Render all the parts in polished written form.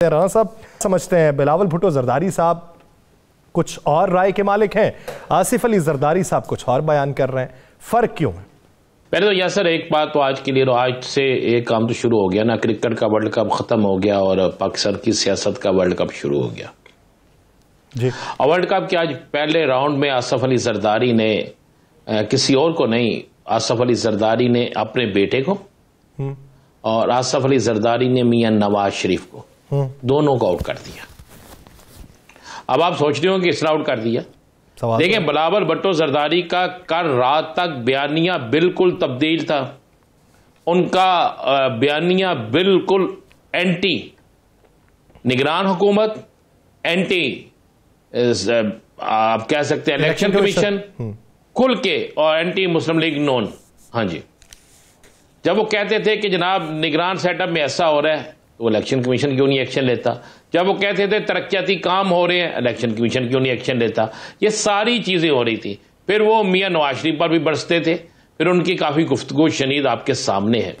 राणा साहब समझते हैं बिलावल भुट्टो जरदारी साहब कुछ और राय के मालिक हैं, आसिफ अली जरदारी साहब कुछ और बयान कर रहे हैं, फर्क क्यों है? पहले तो यासर एक बात तो आज के लिए, आज से एक काम तो शुरू हो गया ना, क्रिकेट का वर्ल्ड कप खत्म हो गया और पाकिस्तान की सियासत का वर्ल्ड कप शुरू हो गया जी। और वर्ल्ड कप के आज पहले राउंड में आसिफ अली जरदारी ने किसी और को नहीं, आसिफ अली जरदारी ने अपने बेटे को और आसिफ अली जरदारी ने मियां नवाज शरीफ को दोनों को आउट कर दिया। अब आप सोच रहे हो कि इसने आउट कर दिया। देखें, बिलावल भुट्टो जरदारी का कल रात तक बयानिया बिल्कुल तब्दील था। उनका बयानिया बिल्कुल एंटी निगरान हुकूमत, एंटी आप कह सकते हैं इलेक्शन कमीशन खुल के, और एंटी मुस्लिम लीग नून। हाँ जी, जब वो कहते थे कि जनाब निगरान सेटअप में ऐसा हो रहा है तो इलेक्शन कमीशन क्यों नहीं एक्शन लेता, जब वो कहते थे तरक्याती काम हो रहे हैं इलेक्शन कमीशन क्यों नहीं एक्शन लेता, ये सारी चीजें हो रही थी। फिर वो मियां नवाज शरीफ पर भी बरसते थे, फिर उनकी काफी गुफ्तगू शनीद आपके सामने है।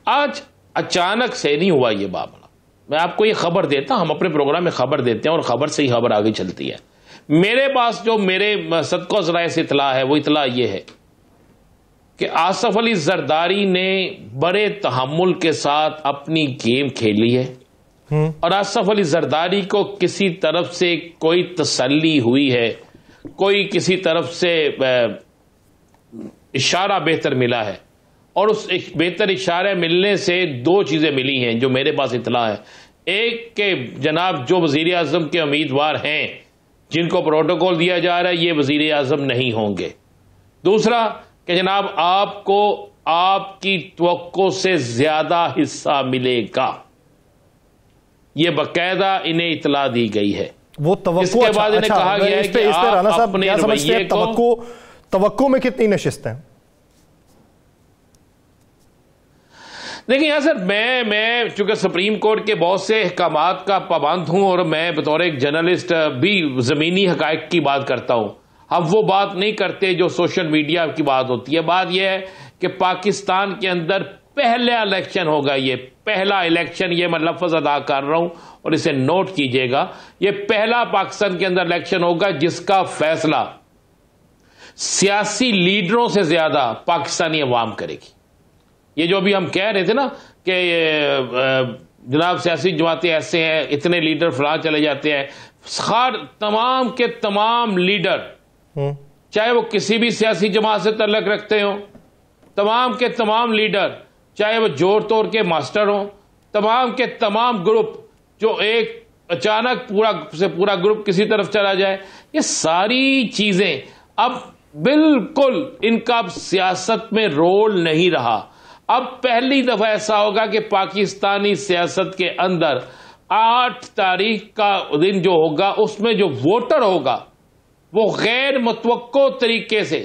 आज अचानक से नहीं हुआ ये मामला, मैं आपको ये खबर देता, हम अपने प्रोग्राम में खबर देते हैं और खबर से ही खबर आगे चलती है। मेरे पास जो मेरे सदको ज़राए से इतला है वो इतला ये है कि आसिफ अली जरदारी ने बड़े तहम्मुल के साथ अपनी गेम खेली है और आसिफ अली जरदारी को किसी तरफ से कोई तसल्ली हुई है, कोई किसी तरफ से इशारा बेहतर मिला है, और उस एक बेहतर इशारे मिलने से दो चीजें मिली हैं जो मेरे पास इतला है। एक के जनाब जो वजीर आजम के उम्मीदवार हैं जिनको प्रोटोकॉल दिया जा रहा है ये वजीर आजम नहीं होंगे। दूसरा कि जनाब आपको आपकी तवक्को से ज्यादा हिस्सा मिलेगा, यह बकायदा इन्हें इतला दी गई है। वो तवक्को, इसके बाद इन्हें कहा गया है कि आप अपने रवैये को, तवक्को में कितनी नशिस्तें? देखिए यहाँ सर, मैं चूंकि सुप्रीम कोर्ट के बहुत से अहकामात का पाबंद हूं और मैं बतौर एक जर्नलिस्ट भी जमीनी हकायक की बात करता हूं। हम वो बात नहीं करते जो सोशल मीडिया की बात होती है। बात यह है कि पाकिस्तान के अंदर पहला इलेक्शन होगा, ये पहला इलेक्शन, ये मैं लफ्ज अदा कर रहा हूं और इसे नोट कीजिएगा, ये पहला पाकिस्तान के अंदर इलेक्शन होगा जिसका फैसला सियासी लीडरों से ज्यादा पाकिस्तानी अवाम करेगी। ये जो अभी हम कह रहे थे ना कि जनाब सियासी जमातें ऐसे हैं, इतने लीडर फलां चले जाते हैं, हर तमाम के तमाम लीडर चाहे वो किसी भी सियासी जमात से तल्लुक रखते हो, तमाम के तमाम लीडर चाहे वो जोर तोड़ के मास्टर हो, तमाम के तमाम ग्रुप जो एक अचानक पूरा से पूरा ग्रुप किसी तरफ चला जाए, ये सारी चीजें अब बिल्कुल इनका अब सियासत में रोल नहीं रहा। अब पहली दफा ऐसा होगा कि पाकिस्तानी सियासत के अंदर 8 तारीख का दिन जो होगा उसमें जो वोटर होगा वो गैर मुतवक्को तरीके से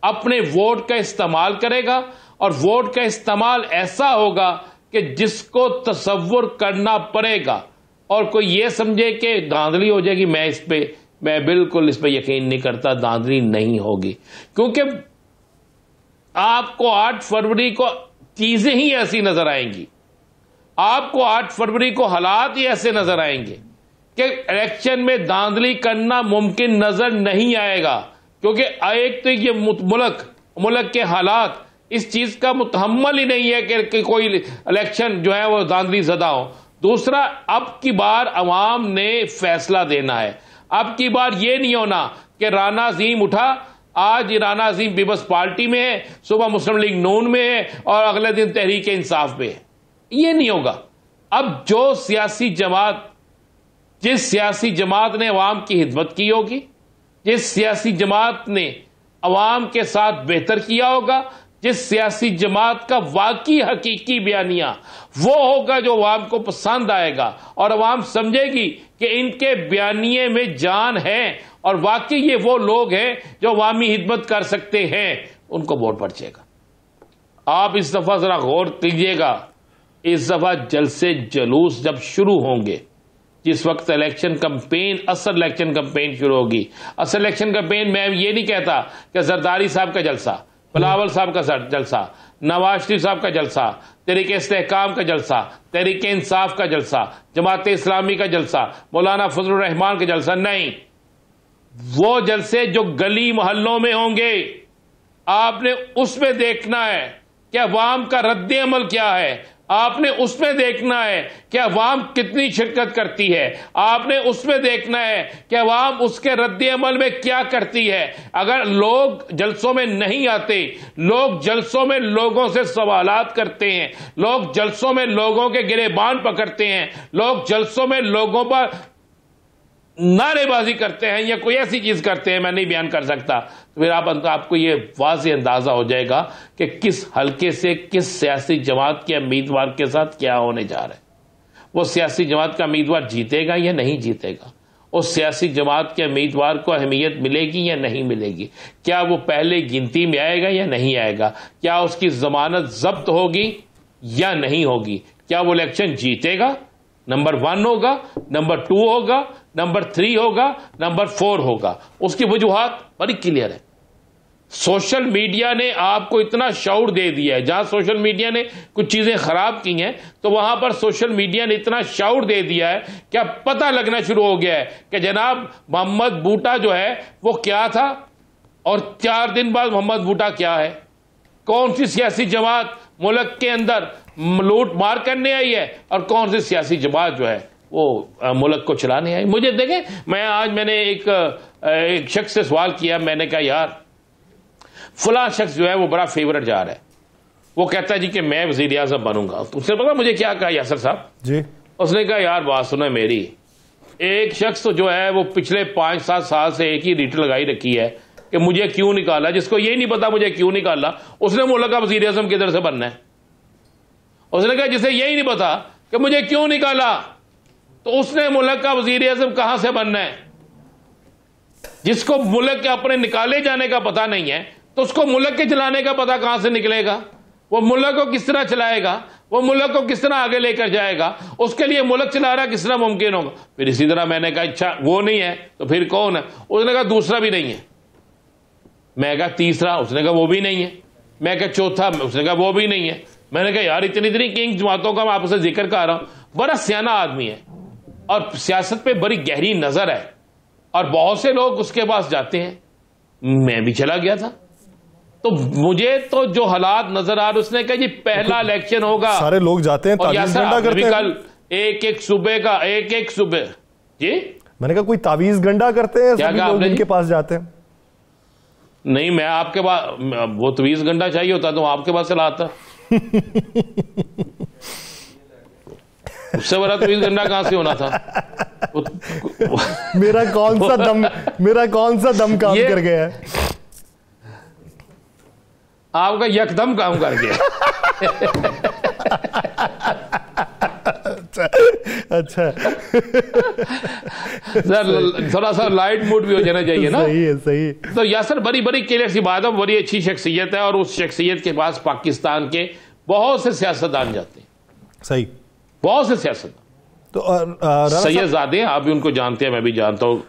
अपने वोट का इस्तेमाल करेगा, और वोट का इस्तेमाल ऐसा होगा कि जिसको तसव्वुर करना पड़ेगा और कोई ये समझे कि धांधली हो जाएगी, मैं बिल्कुल इस पर यकीन नहीं करता, धांधली नहीं होगी। क्योंकि आपको 8 फरवरी को चीजें ही ऐसी नजर आएंगी, आपको 8 फरवरी को हालात ही ऐसे नजर आएंगे कि इलेक्शन में धांधली करना मुमकिन नजर नहीं आएगा। क्योंकि एक तो ये मुल्क के हालात इस चीज का मुतहम्मल ही नहीं है कि कोई इलेक्शन जो है वो धांधली ज़दा हो। दूसरा, अब की बार अवाम ने फैसला देना है। अब की बार ये नहीं होना कि राना अजीम उठा, आज राना अजीम पीपल्स पार्टी में है, सुबह मुस्लिम लीग नून में है और अगले दिन तहरीक इंसाफ पे है, ये नहीं होगा। अब जो सियासी जमात, जिस सियासी जमात ने अवाम की खिदमत की होगी, जिस सियासी जमात ने अवाम के साथ बेहतर किया होगा, जिस सियासी जमात का वाकई हकीकी बयानिया वो होगा जो अवाम को पसंद आएगा और अवाम समझेगी कि इनके बयानिए में जान है और वाकई ये वो लोग हैं जो अवामी खिदमत कर सकते हैं, उनको वोट पड़ेगा। आप इस दफा जरा गौर कीजिएगा, इस दफा जलसे जलूस जब शुरू होंगे, जिस वक्त इलेक्शन कैंपेन, असल इलेक्शन कैंपेन शुरू होगी, असल इलेक्शन कैंपेन, मैं ये नहीं कहता कि जरदारी साहब का जलसा, बिलावल साहब का जलसा, नवाज शरीफ साहब का जलसा, तहरीके इस्तेहकाम का जलसा, तहरीके इंसाफ का जलसा, जमात इस्लामी का जलसा, मौलाना फजलुर रहमान का जलसा नहीं। वो जलसे जो गली मोहल्लों में होंगे, आपने उसमें देखना है कि अवाम का रद्द अमल क्या है। आपने उसमें देखना है कि अवाम कितनी शिरकत करती है। आपने उसमें देखना है कि अवाम उसके रद्द अमल में क्या करती है। अगर लोग जलसों में नहीं आते, लोग जलसों में लोगों से सवालात करते हैं, लोग जलसों में लोगों के गिरेबान पकड़ते हैं, लोग जलसों में लोगों पर नारेबाजी करते हैं या कोई ऐसी चीज करते हैं मैं नहीं बयान कर सकता, तो फिर आपको ये वाज़ेह अंदाजा हो जाएगा कि किस हल्के से किस सियासी जमात के उम्मीदवार के साथ क्या होने जा रहा है। वो सियासी जमात का उम्मीदवार जीतेगा या नहीं जीतेगा, उस सियासी जमात के उम्मीदवार को अहमियत मिलेगी या नहीं मिलेगी, क्या वो पहले गिनती में आएगा या नहीं आएगा, क्या उसकी जमानत जब्त होगी या नहीं होगी, क्या वो इलेक्शन जीतेगा, नंबर 1 होगा, नंबर 2 होगा, नंबर 3 होगा, नंबर 4 होगा। उसकी वजूहात बड़ी क्लियर है। सोशल मीडिया ने आपको इतना शऊर दे दिया है, जहां सोशल मीडिया ने कुछ चीजें खराब की हैं तो वहां पर सोशल मीडिया ने इतना शऊर दे दिया है कि अब पता लगना शुरू हो गया है कि जनाब मोहम्मद बूटा जो है वो क्या था और 4 दिन बाद मोहम्मद बूटा क्या है। कौन सी सियासी जमात मुल्क के अंदर लूट मार करने आई है और कौन सी सियासी जमात जो है वो मुल्क को चलाने आई। मुझे देखें, मैंने एक शख्स से सवाल किया, मैंने कहा यार फला शख्स जो है वो बड़ा फेवरेट जा रहा है, वो कहता है जी कि मैं वजीर आज़म बनूंगा। तो उसने पता मुझे क्या कहा यासर साहब जी, उसने कहा यार बात सुनो मेरी, एक शख्स तो जो है वो पिछले 5-7 साल से एक ही रीट लगाई रखी है कि मुझे क्यों निकाला, जिसको ये नहीं पता मुझे क्यों निकाला, उसने मुल्क का वजीर आज़म किधर से बनना है। उसने कहा जिसे यही नहीं पता कि मुझे क्यों निकाला, तो उसने मुल्क का वजीर आज़म कहां से बनना है। जिसको मुल्क के अपने निकाले जाने का पता नहीं है तो उसको मुल्क के चलाने का पता कहां से निकलेगा। वो मुल्क को किस तरह चलाएगा, वो मुल्क को किस तरह आगे लेकर जाएगा, उसके लिए मुल्क चला रहा किस तरह मुमकिन होगा। फिर इसी तरह मैंने कहा अच्छा वो नहीं है तो फिर कौन है। उसने कहा दूसरा भी नहीं है। मैं कहा तीसरा, उसने कहा वो भी नहीं है। मैं कहा चौथा, उसने कहा वो भी नहीं है। मैंने कहा यार इतनी किंग जमातों का मैं आपसे जिक्र कर रहा हूं। बड़ा सियाना आदमी है और सियासत पे बड़ी गहरी नजर है और बहुत से लोग उसके पास जाते हैं। मैं भी चला गया था तो मुझे तो जो हालात नजर आ रहे, उसने कहा जी पहला इलेक्शन होगा, सारे लोग जाते हैं, तावीज़ गंडा करते हैं। कल एक सुबह का एक सुबह जी, मैंने कहा कोई तावीज़ गंडा करते हैं सभी लोग इनके पास जाते हैं। नहीं, मैं आपके पास वो तावीज़ गंडा चाहिए होता तो आपके पास चला आता। उससे बड़ा तावीज़ गंडा कहां से होना था। मेरा कौन सा दम काम कर गया है। आपका यकदम काम कर गया। अच्छा सर, थोड़ा सा लाइट मूड भी हो जाना चाहिए ना। सही है, सही। तो यासर बड़ी क्लियर सी बात है, बड़ी अच्छी शख्सियत है और उस शख्सियत के पास पाकिस्तान के बहुत से सियासतदान जाते हैं। सही, बहुत से सियासतदान। तो सैयदजादे, आप भी उनको जानते हैं, मैं भी जानता हूँ,